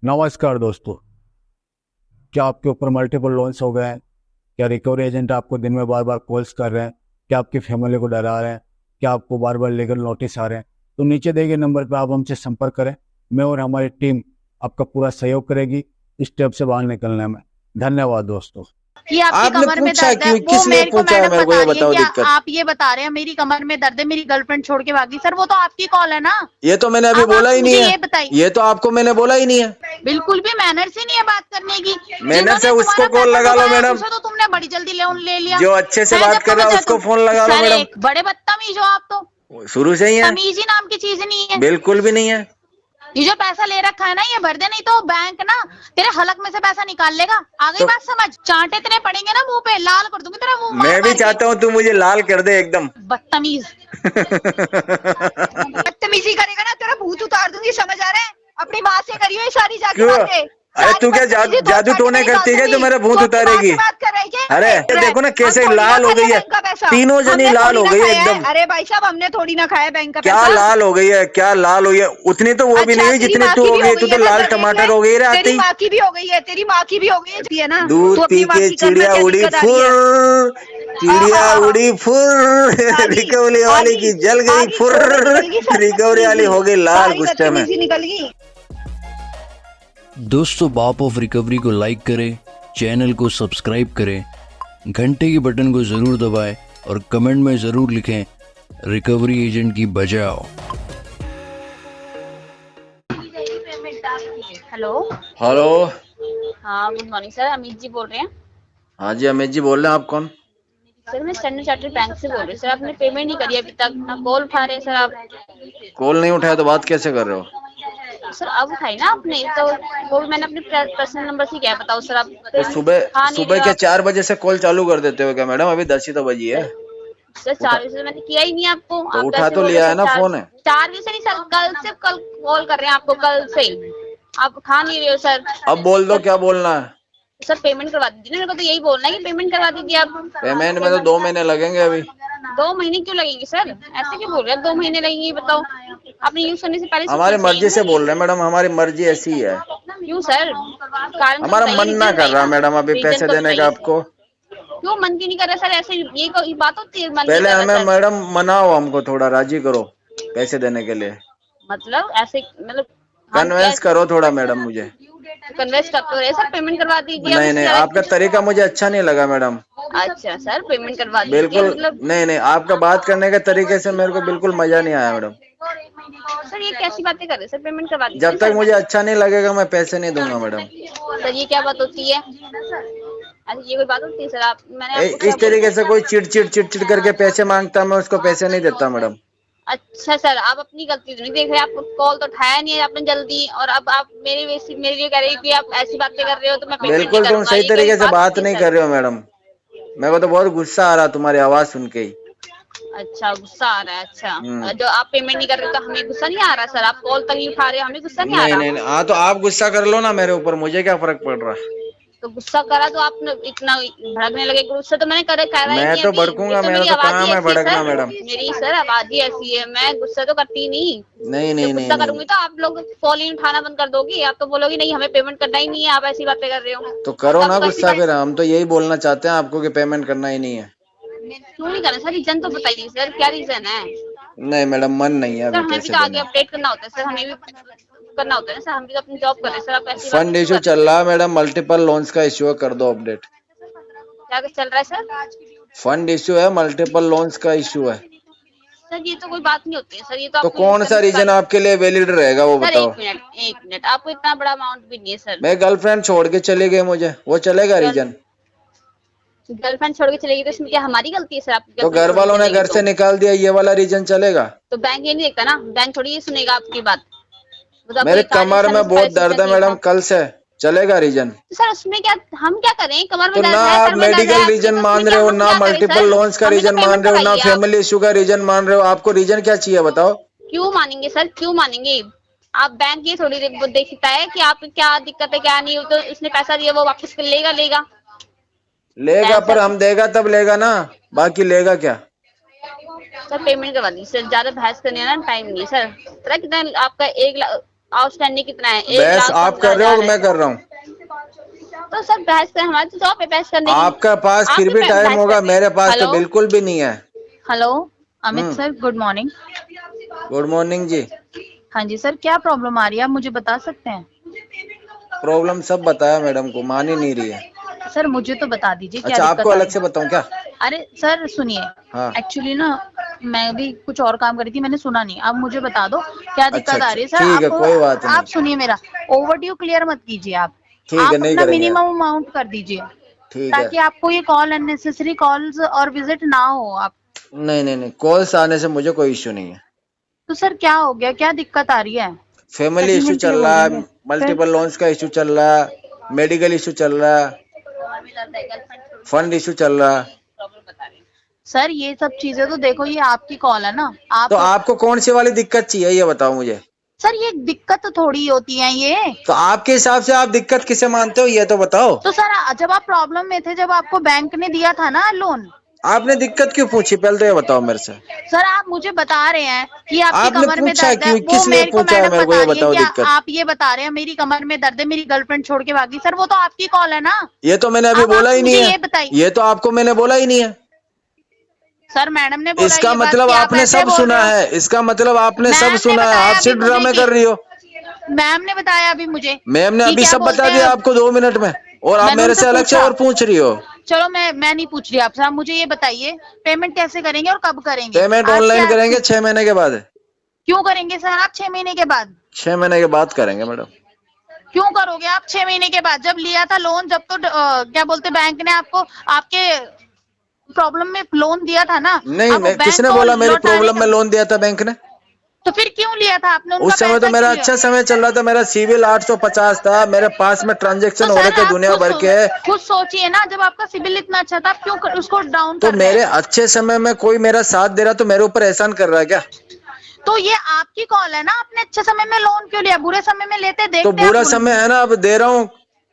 नमस्कार दोस्तों। क्या आपके ऊपर मल्टीपल लोन्स हो गए हैं? क्या रिकवरी एजेंट आपको दिन में बार बार कॉल्स कर रहे हैं? क्या आपकी फैमिली को डरा रहे हैं? क्या आपको बार बार लीगल नोटिस आ रहे हैं? तो नीचे दिए गए नंबर पर आप हमसे संपर्क करें। मैं और हमारी टीम आपका पूरा सहयोग करेगी इस स्टेप से बाहर निकलने में। धन्यवाद दोस्तों। कि आपकी आपने कमर में पूछा दर्द है, क्यों? वो किस लिए मेरे को पूछा है? मैडम मेरे को बता ये रही है बताओ कि दिक्कत। आप ये बता रहे हैं मेरी कमर में दर्द है, मेरी गर्लफ्रेंड छोड़ के भागी। सर वो तो आपकी कॉल है ना। ये तो मैंने अभी अब बोला आप ही नहीं मुझे है। ये बताइए। ये तो आपको मैंने बोला ही नहीं है। बिल्कुल भी मैनर्स ही नहीं है बात करने की। मैनर से जिन्होंने उसको तुम्हारा कॉल पैसा लगा लो डुबाया मैडम। उसे तो तुमने बड़ी जल्दी लोन ले लिया जो अच्छे से है। बात जब कर रहा समझ है है उसको तुम फोन लगा लो सर मैडम। एक बड़े बदतमीज हो आप तो। शुरू से ही है। तमीज ही नाम की चीज नहीं है। बिल्कुल भी नहीं है। ये जो पैसा ले रखा है ना ये भर दे, नहीं तो बैंक ना तेरे हलक में से पैसा निकाल लेगा। आ गई तो बात समझ? चांटे तेरे पड़ेंगे ना मुंह पे, लाल कर दूंगी तेरा मुंह मार मैं भी मार के। चाहता हूँ तू मुझे लाल कर दे एकदम। बदतमीज। बदतमीजी करेगा ना तेरा भूत उतार दूंगी, समझ आ रहा है? अपनी माँ से करियो ये सारी जाके क्यों? बातें। अरे सारी तू क्या बदतमीजी दो जादू चांटे टोने में करती निकाल है जो दूंगी। मेरा भूत तू अपनी माँ उतारेगी? से बात कर रही है अरे क्या? देखो ना कैसे हम थोड़ी ना लाल हो खा गई लिया है। बैंक का पैसा। तीनों जनी हमने लाल थोड़ी हो ना गई है खाया है। एकदम। अरे भाई साहब हमने थोड़ी ना खाया बैंक का क्या पैसा। लाल हो गई है? क्या लाल हुई है? उतनी तो वो भी नहीं अच्छा हुई तेरी जितनी माँ तू की हो भी गई। हो तू गई तो है लाल सर, देख ले। टमाटर हो गई रे तेरी आती। माँ की भी हो गई है, तेरी माँ की भी हो गई है ना। दूध तू पी अपनी माँ के की कर, मैं चिड़िया क्या उड़ी दिक्कत आ रही है? फुर। हाँ चिड़िया हाँ हाँ उड़ी फुर। आ गई रिकवरी आ वाली गई की जल आ गई गई, फुर। सो में निकल गई सारी रिकवरी वाली बदतमीजी। हो गई लाल सारी गुस्से में। बदतमीजी निकल गई। दोस्तों, बाप ऑफ रिकवरी को लाइक करें, चैनल को सब्सक्राइब करें, घंटे के बटन को ज़रूर दबाएं और कमेंट में ज़रूर लिखें रिकवरी एजेंट की बजाओ। हेलो। हेलो। हाँ good morning sir, Amit ji बोल रहे हैं। हाँ जी अमित जी बोल रहे हैं। आप कौन? सर मैं स्टैंडर्ड चार्टर्ड बैंक से बोल रही हूँ। सर आपने पेमेंट नहीं करी अभी तक, ना कॉल उठा रहे हैं सर आप। कॉल नहीं उठाया तो बात कैसे कर रहे हो? सर अब उठाई ना आपने तो। वो भी मैंने अपने पर्सनल नंबर से क्या बताओ सर आप। तो सुबह उठा नहीं रहे सुबह हो के आप। 4 बजे से कॉल चालू कर देते हो क्या मैडम? अभी 10 ही तो बजी है। सर उठा 4 बजे से मैंने किया ही नहीं आपको। तो आप उठा कैसे तो बोल रहे लिया हो है सर? ना चार फोन है। 4 बजे से नहीं सर, कल कॉल कर रहे हैं आपको, कल से। आप उठा नहीं रहे हो सर। अब बोल दो क्या बोलना है। सर पेमेंट करवा दीजिए। मेरे को तो यही बोलना है कि पेमेंट करवा दीजिए आप। पेमेंट में तो 2 महीने लगेंगे अभी। 2 महीने क्यों लगेंगे सर? ऐसे क्यों बोल रहे हैं 2 महीने लगेंगे? बताओ आपने यूज करने से पहले हमारी सोचना मर्जी से चाहिए बोल रहे हैं मैडम। हमारी मर्जी ऐसी ही है। ना। क्यों सर? कारण तो हमारा बताइए, मन ना रीजन कर बताइए रहा ना। मैडम अभी रीजन पैसे तो देने का बताइए। आपको। क्यों मन क्यों नहीं कर रहा सर? ऐसे ये कोई बात होती है मन नहीं पहले कर हमें रहा सर? मैडम मनाओ, हमको थोड़ा राजी करो पैसे देने के लिए। मतलब ऐसे मतलब हम क्या कन्वेंस करो थोड़ा मैडम मुझे। कन्वेंस करते रहे सर? पेमेंट करवा दीजिए अब नहीं इससे नहीं, ज्यादा आपका कुछ। तरीका मुझे अच्छा नहीं लगा मैडम। अच्छा सर पेमेंट करवा दीजिए बिल्कुल मतलब। नहीं नहीं, आपका बात करने के तरीके से मेरे को बिल्कुल मजा नहीं आया मैडम। सर ये कैसी बातें कर रहे हैं? सर पेमेंट करवा दीजिए जब तक सर। मुझे अच्छा नहीं लगेगा मैं पैसे नहीं दूंगा मैडम। सर ये क्या बात होती है? अच्छा ये कोई बात होती है सर? आप मैंने आपको क्या इस तरीके से बोला? कोई चिट करके पैसे मांगता है, मैं उसको पैसे नहीं देता मैडम। अच्छा सर आप अपनी गलती तो नहीं देख रहे? आप कॉल तो उठाया नहीं है आपने जल्दी, और अब आप मेरे लिए कह रही हो कि आप ऐसी बातें कर रहे हो तो मैं पेमेंट नहीं बिल्कुल तुम करूंगा। सही ये कोई तरीके से बात बात होती है नहीं सर? कर रहे हो मैडम। मेरे को तो बहुत गुस्सा आ रहा तुम्हारी आवाज सुन के ही। अच्छा गुस्सा आ रहा है? अच्छा हम्म। जो आप पेमेंट नहीं कर रहे हो तो हमें गुस्सा नहीं आ रहा सर? आप कॉल तक नहीं उठा रहे हो, हमें गुस्सा नहीं आ नहीं नहीं रहा? नहीं, हाँ तो आप गुस्सा कर लो ना मेरे ऊपर, मुझे क्या फर्क पड़ रहा है। तो गुस्सा करा तो आप इतना भड़कने लगे। गुस्सा तो मैंने करा ही मैं नहीं तो अभी। ये भड़कूंगा, तो मेरा मेरी तो आवाज ही काम है ऐसी है भड़कना सर। मैडम। मेरी सर आवाज ही ऐसी है, मैं गुस्सा तो करती ही नहीं। नहीं जब नहीं नहीं गुस्सा नहीं, करूंगी तो आप लोग कॉल ही उठाना बंद कर दोगी। आप तो बोलोगी नहीं हमें पेमेंट करना ही नहीं है, आप ऐसी बातें कर रहे हो। तो करो ना आपको ऐसी गुस्सा बात फिर। हम तो यही बोलना चाहते हैं आपको कि पेमेंट करना ही नहीं है। क्यों नहीं करना सर? रीजन तो बताइए सर, क्या रीजन है? नहीं मैडम, मन नहीं है सर अभी हमें भी पैसे तो आगे देने अपडेट करना होता है सर, हमें भी करना होता है ना सर। हम भी तो अपनी जॉब कर रहे हैं सर, आप का। ऐसी बातें फंड क्यों इशू कर रहे चल रहा है मैडम, मल्टीपल लोन्स का इश्यू कर दो अपडेट। हो? क्या चल रहा है सर? फंड इश्यू है, मल्टीपल लोन्स का इश्यू है। सर ये तो कोई बात नहीं होती है सर, ये तो तो आपको यूज कौन सा करने से रीजन पहले। आपके लिए वैलिड रहेगा वो सर बताओ। एक मिनट आपको इतना बड़ा अमाउंट भी नहीं है सर। मैं गर्लफ्रेंड छोड़ के चले गए मुझे, वो चलेगा रीजन? गर्लफ्रेंड छोड़ के चलेगी तो इसमें क्या हमारी गलती है सर? आपकी तो गर्लफ्रेंड घर छोड़ के वालों ने चलेगी घर तो। से निकाल दिया, ये वाला रीजन चलेगा? तो बैंक ये नहीं देखता ना, बैंक थोड़ी ये सुनेगा आपकी बात। वो तो आपको मेरे ये कार्य कमर समय में से पहले बहुत सोचना दर्द है चाहिए मैडम, था। कल से चलेगा रीजन? तो सर उसमें क्या हम क्या करें? कमर में तो ना दर्द है, आप सर में दर्द है मेडिकल आपके, रीजन तो उसमें मान क्या रहे हो, हम ना क्या करें मल्टीपल सर? लोन्स का हमें तो रीजन मान पेमेंट रहे हो, ना करवाइए आप। फैमिली इशू का रीजन मान रहे हो। आपको रीजन क्या चाहिए बताओ? क्यों मानेंगे सर? क्यों मानेंगे? आप बैंक ये थोड़ी देखता है कि आप क्या दिक्कत है क्या नहीं। तो उसने पैसा दिया वो वापस लेगा लेगा। लेगा बैंक पर से हम देगा तब लेगा ना, बाकी लेगा क्या? सर पेमेंट करवा दीजिए सर, ज्यादा बहस करने ना टाइम नहीं है सर। पता कितना आपका 1 लाख आउटस्टैंडिंग कितना है? बहस आप कर रहे हो कि मैं कर रहा हूँ? तो सर बहस कर, हमारे तो जॉब है बहस करने की। आपका पास आप फिर भी टाइम बहस होगा, करते हैं। मेरे पास तो हेलो बिल्कुल भी नहीं है। Hello Amit hmm. Sir, good morning. Good morning जी। हाँ जी सर, क्या प्रॉब्लम आ रही है, आप मुझे बता सकते हैं? प्रॉब्लम सब बताया मैडम को, मान ही नहीं रही है। सर मुझे तो बता दीजिए क्या अच्छा, आपको दिक्कत आ अलग रही से बताऊं क्या? है? अरे सर सुनिए, हाँ। एक्चुअली ना मैं भी कुछ और काम कर रही थी, मैंने सुना नहीं। आप मुझे बता दो क्या अच्छा दिक्कत आ अच्छा, रही है। सर ठीक है, आप कोई बात नहीं। आप सुनिए मेरा, ओवरड्यू क्लियर मत कीजिए आप। ठीक है, आप नहीं अपना करेंगे। मिनिमम अमाउंट कर दीजिए, ठीक है। ताकि आपको ये कॉल अननेसेसरी कॉल्स और विजिट ना हो आप। नहीं नहीं नहीं, कॉल्स आने से मुझे कोई इश्यू नहीं है। तो सर क्या हो गया, क्या दिक्कत आ रही है? फैमिली इशू सेटलमेंट के लिए चल बोल रहा है, देंगे फिर। मल्टीपल लोन्स का इशू चल रहा है, मेडिकल इशू चल रहा है, फंड इशू चल रहा है। सर ये सब चीजें तो देखो, ये आपकी कॉल है ना, तो आप। आपको कौन सी वाली दिक्कत चाहिए ये बताओ मुझे। सर ये दिक्कत थोड़ी होती है ये। तो आपके हिसाब से आप दिक्कत किसे मानते हो ये तो बताओ। तो सर जब आप प्रॉब्लम में थे, जब आपको बैंक ने दिया था ना लोन। आपने दिक्कत क्यों पूछी, पहले तो ये बताओ मेरे से। सर आप मुझे बता रहे हैं कि आपकी आपने कमर में पूछा दर्द है, क्यों, वो किस लिए मेरे को पूछा है मैडम मेरे को, बता ये रही है बताओ कि दिक्कत। आप ये बता रहे हैं मेरी कमर में दर्द है, मेरी गर्लफ्रेंड छोड़ के भागी। सर वो तो आपकी कॉल है ना। ये तो मैंने अभी अब बोला आप ही नहीं मुझे है। ये बताइए। ये तो आपको मैंने बोला ही नहीं है। सर मैडम ने बोला इसका ये बात मतलब कि आप आपने ऐसे सब बोल रहे सुना हो। है, इसका मतलब आपने सब मैम ने सुना है, आप बताया अभी सिर्फ मुझे ड्रामे कि कर रही हो। मैम ने बताया अभी मुझे मैम ने कि अभी क्या सब बता बोलते दिया हैं। आपको 2 मिनट में, और आप मैंने मेरे उनसे से अलग से पूछा। और पूछ रही हो। चलो मैं नहीं पूछ रही आपसे, आप मुझे ये बताइए पेमेंट कैसे करेंगे और कब करेंगे? पेमेंट आज ऑनलाइन क्या करेंगे 6 महीने के बाद। क्यों करेंगे सर आप 6 महीने के बाद? 6 महीने के बाद करेंगे मैडम। क्यों करोगे आप 6 महीने के बाद? जब लिया था लोन, जब तो क्या बोलते बैंक ने आपको आपके प्रॉब्लम में लोन दिया था ना। नहीं, अब मैं बैंक किसने को बोला मेरी लौटाने प्रॉब्लम का। में लोन दिया था बैंक ने? तो फिर क्यों लिया था आपने उनका उस समय तो पैसा, मेरा क्यों लिया? अच्छा समय चल रहा था, मेरा सिविल 850 था, मेरे पास में तो ट्रांजेक्शन हो रहे सर थे आप दुनिया भर के। खुद सोचिए ना, जब आपका सिबिल इतना अच्छा था, आप क्यों उसको डाउन तो कर रहे मेरे हैं? अच्छे समय में कोई मेरा साथ दे रहा तो मेरे ऊपर एहसान कर रहा है क्या? तो ये आपकी कॉल है ना, आपने अच्छे समय में लोन क्यों लिया? बुरे समय में लेते तो देखते आप। बुरा समय है ना, अब दे रहा हूँ,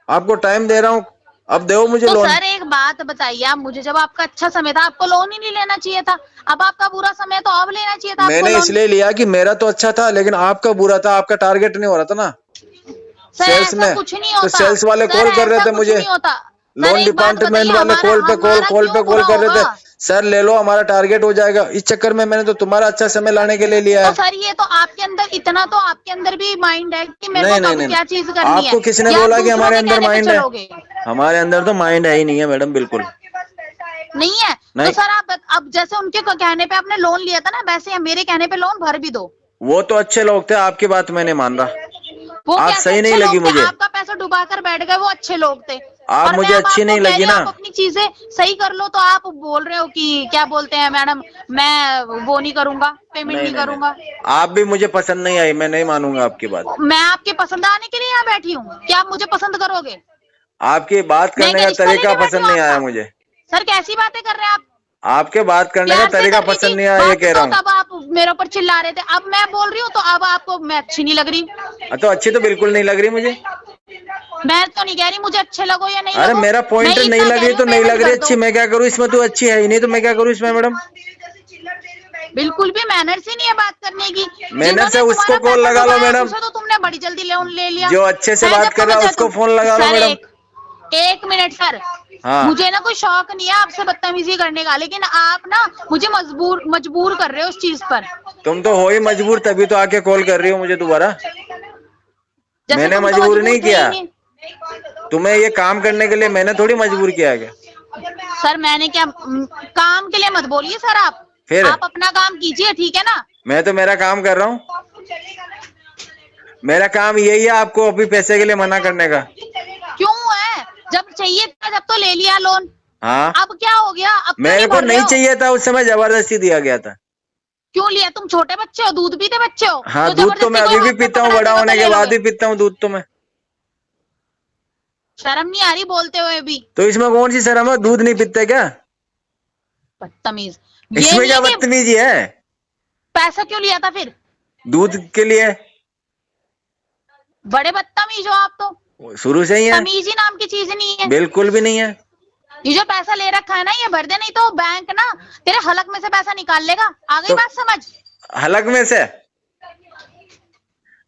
आपको टाइम दे रहा हूँ, अब दो मुझे तो लोन। सर एक बात बताइए आप मुझे, जब आपका अच्छा समय था आपको लोन ही नहीं लेना चाहिए था। अब आपका बुरा समय है, तो अब लेना चाहिए था आपको मैंने लोन। इसलिए लिया कि मेरा तो अच्छा था, लेकिन आपका बुरा था, आपका टारगेट नहीं हो रहा था ना सर सेल्स ऐसा में। कुछ नहीं तो होता। सेल्स वाले सर कॉल कर रहे ऐसा थे कुछ मुझे, नहीं होता। सर लोन एक बात डिपार्टमेंट बताइए, वाले हमारा कॉल पे कॉल हमारा कॉल पे क्यों कॉल बुरा कर रहे होगा? थे, सर ले लो हमारा टारगेट हो जाएगा। इस चक्कर में मैंने तो तुम्हारा अच्छा समय लाने के लिए लिया तो है। सर ये तो आपके अंदर, इतना तो आपके अंदर भी माइंड है कि मेरे को नहीं नहीं कब नहीं क्या नहीं, चीज करनी है। आपको किसने या आप बोला कि दूसरों हमारे के अंदर कहने पे माइंड है? चलोगे? हमारे अंदर तो माइंड है ही नहीं है मैडम, बिल्कुल नहीं है। तो नहीं। सर आप अब जैसे उनके कहने पे आपने लोन लिया था ना, वैसे मेरे कहने पे लोन भर भी दो। वो तो अच्छे लोग थे, आपकी बात मैं नहीं मान रहा, वो आप कैसे सही नहीं अच्छे लगी लोग थे? मुझे। आपका पैसा डुबा कर बैठ गए, वो अच्छे लोग थे। आप और मैं मुझे अब अच्छी आपको नहीं कह लगी रही हूँ ना। आप अपनी चीजें सही कर लो, तो आप बोल रहे हो कि क्या बोलते हैं मैडम, मैं वो नहीं करूंगा, पेमेंट नहीं नहीं नहीं करूंगा। नहीं, आप भी मुझे पसंद नहीं आई, मैं नहीं मानूंगा आपकी बात। मैं आपके पसंद आने के लिए यहाँ बैठी हूँ, क्या आप मुझे पसंद करोगे? आपकी बात मैं करने क्या का रिश्ता तरीका लेके बैठी पसंद हूँ नहीं आया आपका? मुझे। सर कैसी बातें कर रहे हैं आप? आपके बात करने का प्यार से तरीका कर रही थी पसंद नहीं आया, ये बात, कह रहा तो हूँ। तब आप मेरे ऊपर चिल्ला रहे थे। अब मैं बोल रही हूँ तो अब आपको मैं अच्छी नहीं लग रही। तो अच्छी तो बिल्कुल नहीं लग रही मुझे। मैं तो नहीं कह रही मुझे अच्छे लगो या नहीं अरे लगो, मेरा मैं पॉइंट नहीं इतना लग कह रही रही हूँ तो नहीं पेमेंट लग रही कर अच्छी, दो। मैं क्या करूँ इसमें? तू अच्छी है ही नहीं तो मैं क्या करूँ इसमें मैडम? बिल्कुल भी मैनर्स ही नहीं है बात करने की। मैनर से जिन्होंने उसको तुम्हारा कॉल पैसा लगा लो डुबाया मैडम, उसे तो तुमने बड़ी जल्दी लोन ले लिया जो अच्छे से है। बात जब कर रहा है तुम्हें उसको फोन लगा लो सर मैडम। एक मिनट सर, हाँ, मुझे ना कोई शौक नहीं है आपसे बदतमीजी करने का, लेकिन आप ना मुझे मजबूर कर रहे हो उस चीज पर। तुम तो हो ही मजबूर, तभी तो आके कॉल कर रही हो मुझे दोबारा। जैसे मैंने तुम तो मजबूर मजबूर नहीं थे ही किया नहीं। तुम्हें ये काम करने के लिए, मैंने थोड़ी मजबूर किया क्या? सर मैंने क्या काम के लिए मत बोलिए सर, फिर आप अपना काम कीजिए, ठीक है ना? मैं तो मेरा काम कर रहा हूँ, मेरा काम यही है आपको अभी पैसे के लिए मना करने का। क्यों है? जब चाहिए था जब तो ले लिया लोन, हाँ, अब क्या हो गया? अब क्यों मेरे नहीं को भर रहे नहीं हो? चाहिए था उस समय, जबरदस्ती दिया गया था। क्यों लिया? तुम छोटे बच्चे हो, दूध पीते बच्चे हो, हाँ, जो दूध तो मैं जबरदस्ती कोई अभी भी हाथ में पीता हूँ, पकड़ा बड़ा देगा होने तो के ले बाद लोगे? भी पीता हूँ दूध तो मैं। शर्म नहीं आ रही बोलते हुए भी? तो इसमें कौन सी शर्म है, दूध नहीं पीते क्या? बदतमीज। ये इसमें नहीं क्या है कि बदतमीजी है? पैसा क्यों लिया था फिर? दूध के लिए। बड़े बदतमीज हो आप तो। शुरू से ही है, तमीज ही नाम की चीज नहीं है। बिल्कुल भी नहीं है। ये जो पैसा ले रखा है ना, ये भर दे, नहीं तो बैंक ना तेरे हलक में से पैसा निकाल लेगा। आ गई तो बात समझ? हलक में से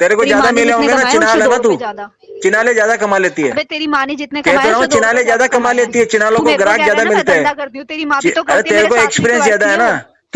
तेरे को तेरी ज्यादा माँ ने मिले जितने होंगे ना, कमाए चिनाल उससे है 2 ना तू, रुपए ज्यादा। चिनाले ज्यादा कमा लेती है। अबे तेरी माँ ने जितने कहता कमाए रहा हूँ उससे 2 रुपए चिनाले ज्यादा कमा कमाए हैं। लेती है, चिनालों तू को मेरे को ग्राहक कह रहा ज्यादा है ना मैं मिलते धंधा हैं। करती हूँ, तेरी माँ भी तो अरे करती है, तेरे मेरे को साथ में ही तो एक्सपीरियंस ज्यादा बैठती है है ना, वो।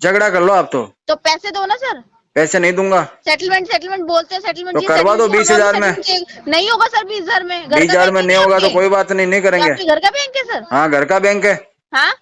झगड़ा कर लो आप तो पैसे दो ना सर। पैसे नहीं दूंगा। सेटलमेंट बोलते हैं, सेटलमेंट तो करवा दो 20,000 में। नहीं होगा सर 20,000 में। 20,000 में नहीं होगा तो कोई बात नहीं, नहीं करेंगे। आपके घर का बैंक है सर? हाँ घर का बैंक है। हाँ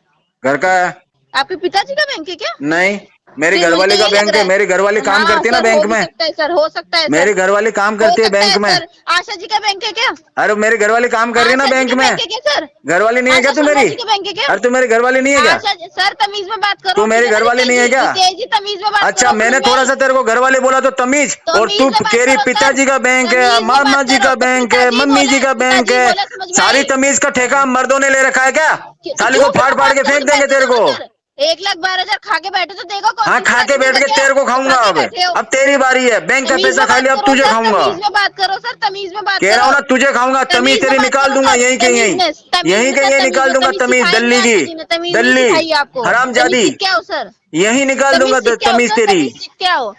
घर का है। आपके पिताजी का बैंक है क्या? नहीं मेरी फिर मुझे घरवाली का यही लग बैंक रहा है, मेरी घरवाली काम हाँ, करती है ना सर, बैंक हो भी में, सकता है सर, हो सकता है सर, मेरी घरवाली काम हो करती है सकता बैंक है में। सर। आशा जी का बैंक है क्या? अरे मेरी घरवाली काम कर रही है ना आशा जी बैंक का में। बैंक है क्या सर? घरवाली नहीं है क्या आशा तू शर्मा मेरी? जी का बैंक है क्या? अरे तू मेरी घरवाली नहीं है क्या? आशा सर, तमीज में बात करो, तू मेरी ठीक है ना? घरवाली नहीं है क्या? तेजी तमीज में बात अच्छा, करो, मैंने थोड़ा सा तेरे को घरवाली बोला तो तमीज, और तमीज तू में बात कह रही करो सर, पिताजी का बैंक है, तमीज में मामा बात जी करो। का तो बैंक है, पिताजी मम्मी जी बोला, का बैंक पिताजी है। बोला, समझ में सारी आई? तमीज का ठेका हम मर्दों ने ले रखा है क्या? तो साली को क्यों फाड़ फिर फाड़ बात के करो फेंक तो देंगे पैसे तेरे दो को। ना सर। 1,12,000 खा के बैठे तो देखो कौन हाँ, सी खा के स्टार्टिंग बैठ में के करके तेरे को तो खाऊंगा खा के अब। बैठे हो। अब तेरी बारी है, बैंक का तमीज पैसा में खा बात लिया, अब करो तुझे सर, खाऊंगा। तमीज में बात करो सर, तमीज में बात कह रहा करो। हूँ ना, तुझे खाऊंगा। तमीज में तेरी बात निकाल करो दूंगा सर, यहीं के तमीज यहीं, में, यहीं के यहीं निकाल दूंगा तमीज तमीज, सिखाई नहीं दल्ली आशा की जी ने, तमीज नहीं दल्ली, सिखाई आपको। तमीज हरामजादी, सीख के आओ सर, यहीं निकाल तमीज दूंगा सीख के आओ तमीज सर, तेरी। तमीज सीख के आओ,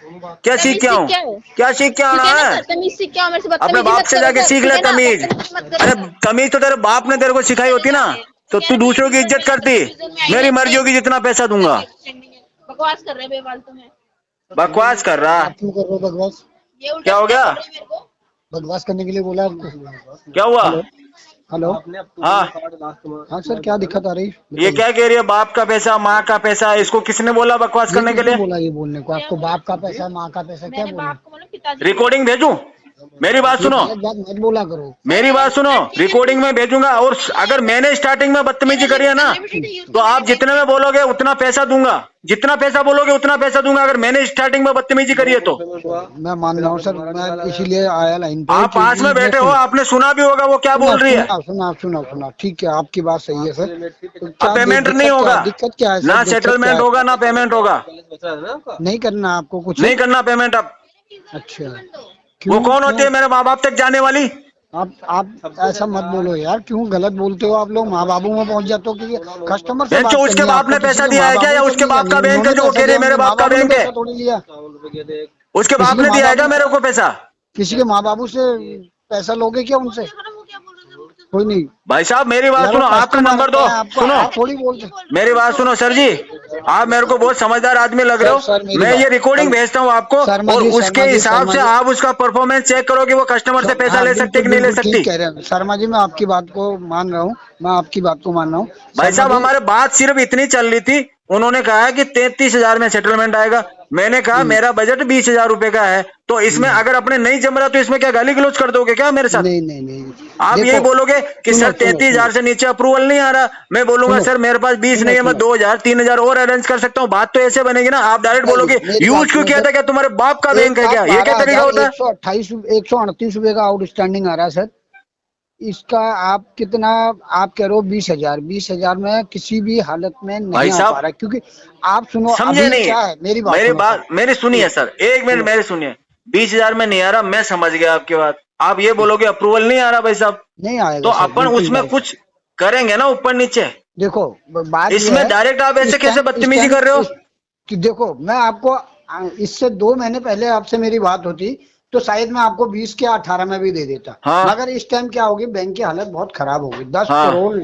क्या सीख तमीज के सीख आऊं? के आओ, क्या सीख के आना ठीक है ना है? सर? तमीज सीख के आओ, मेरे से अपने बदतमीजी बाप मत से करो जाके सर, सीख ठीक ले है ना? तमीज। बदतमीजी मत अरे करो। तमीज तो तेरे बाप ने तेरे को सिखाई होती ना, तो तू दूसरों की इज्जत करती। मेरी मर्जी होगी जितना पैसा दूंगा। बकवास कर रहे हैं बेफालतू में, बकवास कर रहा। आप क्यों कर रहे हो बकवास? ये उल्टा क्या हो सीधा गया? बोल रहे हैं मेरे को। बकवास करने के लिए बोला आपको। क्या हुआ? Hello hello. हाँ, हाँ सर, क्या दिक्कत आ रही? ये क्या कह रही है? बाप का पैसा, माँ का पैसा, इसको किसने बोला बकवास ये करने के किसने लिए? बोला ये बोलने को? आपको बाप का पैसा, माँ का पैसा, क्या मैंने बोला? बाप को बोला, पिताजी रिकॉर्डिंग भेजूं? मेरी बात ये सुनो, गलत बात मत बोला करो। मेरी बात सुनो, रिकॉर्डिंग में भेजूंगा। और अगर मैंने स्टार्टिंग में बदतमीजी करी है ना, तो आप जितने में बोलोगे उतना पैसा दूंगा, जितना पैसा बोलोगे उतना पैसा दूंगा, अगर मैंने स्टार्टिंग में बदतमीजी करी है तो। मैं मान रहा हूँ सर, मैं इसीलिए आया लाइन पे। आप पास में क्योंकि बैठे हो, मैं आपने सुना भी होगा वो क्या बोल रही है। सुना, ठीक है, आपकी बात सही है सर। तो अब क्या पेमेंट दिक्कत नहीं क्या होगा, है? दिक्कत क्या है सर? ना दिक्कत क्या सेटलमेंट है? होगा ना पेमेंट होगा। नहीं करना आपको कुछ? नहीं करना पेमेंट। अब अच्छा, वो क्यों? कौन होती है मेरे माँ बाप तक जाने वाली? आप ऐसा मत बोलो यार, क्यों गलत बोलते हो आप लोग? माँ बाबू में पहुंच जाते हो कि कस्टमर से बात जो उसके करनी है बाप आपको, ने किसी पैसा के दिया माँ है क्या, या बाबू से उसके नहीं बाप का लेनी। बैंक है उन्होंने जो वो पैसा कह रही है दिया, मेरे उनके बाप का माँ-बाबू ने बैंक है? पैसा थोड़ी लिया। उसके किसी बाप के ने दिया है क्या माँ-बाबू मेरे को पैसा? किसी के माँ बाबू से पैसा लोगे क्या उनसे? कोई नहीं। भाई साहब मेरी बात यार, सुनो, वो आपका कस्टमर नंबर दो। है, आपको सुनो आप थोड़ी बोलते। मेरी बात सुनो सर जी, आप मेरे को बहुत समझदार आदमी लग रहे सर, हो। मेरी मैं बात- ये रिकॉर्डिंग भेजता हूँ आपको, शर्मा और जी, उसके शर्मा जी, हिसाब शर्मा से जी। आप उसका परफॉर्मेंस चेक करो कि वो कस्टमर से पैसा हाँ, ले सकती है कि बिल्कुल नहीं ले बिल्कुल सकती। ठीक कह रहे हैं शर्मा जी, मैं आपकी बात को मान रहा हूँ, मैं आपकी बात को मान रहा हूँ भाई शर्मा साहब जी। हमारे बात सिर्फ इतनी चल रही थी, उन्होंने कहा कि 33,000 में सेटलमेंट आएगा। मैंने कहा मेरा बजट 20,000 रुपए का है, तो इसमें अगर अपने नहीं जम रहा तो इसमें क्या गाली गलौज कर दोगे क्या मेरे साथ? नहीं। आप देखो, यही बोलोगे कि सुनो, सर 33,000 से नीचे अप्रूवल नहीं आ रहा। मैं बोलूंगा सुनो, सर मेरे पास 20 नहीं है, मैं 2,000 3,000 और अरेंज कर सकता हूँ। बात तो ऐसे बनेगी ना। आप डायरेक्ट बोलोगे मेरी यूज बात क्यों सुनो किया सर। था, क्या तुम्हारे बाप का बैंक है क्या? ये क्या तरीका होता है? 138 रुपए का आउटस्टैंडिंग आ रहा है सर। इसका आप कितना, आप कह रहे हो 20,000 में किसी भी हालत में भाई नहीं आ साहब, पा रहा है, क्योंकि आप सुनो समझे अभी नहीं? क्या है, मेरी बात मेरी सुनो बात सर। मेरी सुनिए सर, एक मिनट मेरी सुनिए। 20,000 में नहीं आ रहा, मैं समझ गया आपकी बात। आप ये बोलोगे अप्रूवल नहीं आ रहा भाई साहब, नहीं आएगा तो सर, अपन बिल्कुल उसमें नहीं। कुछ करेंगे ना ऊपर नीचे। देखो, बात ये इसमें है, डायरेक्ट आप ऐसे इस कैसे टाइम- बदतमीजी कर रहे हो? कि देखो, मैं आपको इससे 2 महीने पहले आपसे मेरी बात होती तो शायद मैं आपको 20 के 18 में भी दे देता। हाँ। मगर इस टाइम क्या होगी, बैंक की हालत बहुत खराब होगी। 10 हाँ। करोड़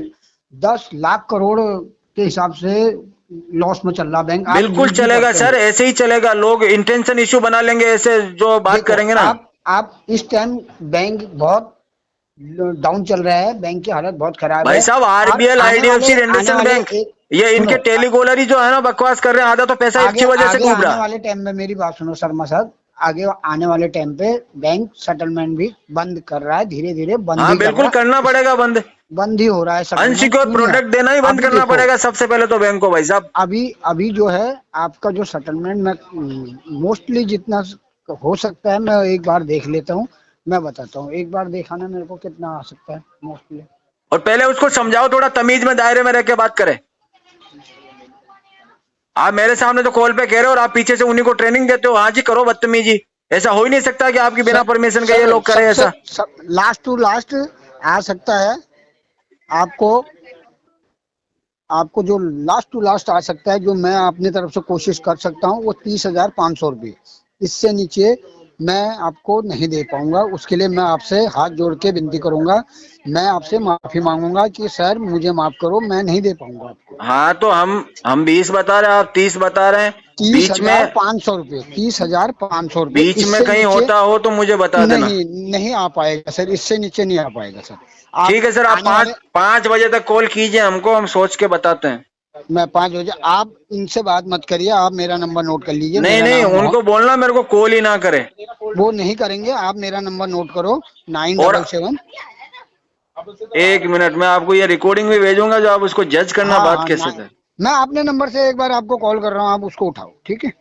10 लाख करोड़ के हिसाब से लॉस में चल रहा बैंक। आप बिल्कुल न्यूज़ भी चलेगा पढ़ते सर, हैं। ऐसे ही चलेगा। लोग इंटेंशन इश्यू बना लेंगे ऐसे जो बात देखो, करेंगे ना। आप इस टाइम बैंक बहुत डाउन चल रहा है, बैंक की हालत बहुत खराब है। भाई साहब आरबीएल, आईडीएफसी, रेंडरसन बैंक, ये इनके टेलीकॉलर ही जो है ना बकवास कर रहे हैं। आधा तो पैसा इसकी वजह से डूब आने रहा। वाले टाइम में मेरी बात सुनो शर्मा साहब, आगे आने वाले टाइम पे बैंक सेटलमेंट भी बंद कर रहा है, धीरे धीरे बंद हाँ ही कर बिल्कुल रहा है। करना पड़ेगा बंद। बंद ही हो रहा है settlement, अनसिक्योर क्यों नहीं प्रोडक्ट है? देना ही बंद अभी करना देखो, पड़ेगा सबसे पहले तो बैंक को भाई साहब। अभी जो है आपका जो सेटलमेंट में मोस्टली जितना हो सकता है मैं एक बार देख लेता हूँ, मैं बताता हूँ। एक बार दिखाना मेरे को कितना आ सकता है मोस्टली। और पहले उसको समझाओ, थोड़ा तमीज में दायरे में रह के बात करें। आप मेरे सामने तो कॉल पे कह रहे हो और आप पीछे से उन्हीं को ट्रेनिंग देते हो। हाँ जी करो बदतमीजी। ऐसा हो ही नहीं सकता कि आपकी बिना परमिशन के ये लोग करें ऐसा। लास्ट टू लास्ट आ सकता है, आपको जो लास्ट टू लास्ट आ सकता है, जो मैं अपनी तरफ से कोशिश कर सकता हूँ, वो 30,500 रुपये। इससे नीचे मैं आपको नहीं दे पाऊंगा। उसके लिए मैं आपसे हाथ जोड़ के विनती करूंगा, मैं आपसे माफी मांगूंगा कि सर मुझे माफ करो, मैं नहीं दे पाऊंगा आपको। हाँ तो हम 20 बता रहे हैं, आप 30 बता रहे हैं। बीच में 30,500 रुपये, 30,500 रुपये। बीच में कहीं होता हो तो मुझे बता देना। नहीं आ पाएगा सर, इससे नीचे नहीं आ पाएगा सर। ठीक है सर, आप 5 बजे तक कॉल कीजिए हमको, हम सोच के बताते हैं। मैं 5 बजे, आप इनसे बात मत करिए, आप मेरा नंबर नोट कर लीजिए। नहीं मेरा नहीं, नाम उनको बोलना मेरे को कॉल ही ना करे। वो नहीं करेंगे, आप मेरा नंबर नोट करो और 977। 1 मिनट, मैं आपको ये रिकॉर्डिंग भी भेजूंगा, जो आप उसको जज करना हाँ बात हाँ कैसे कर। मैं अपने नंबर से एक बार आपको कॉल कर रहा हूँ, आप उसको उठाओ, ठीक है।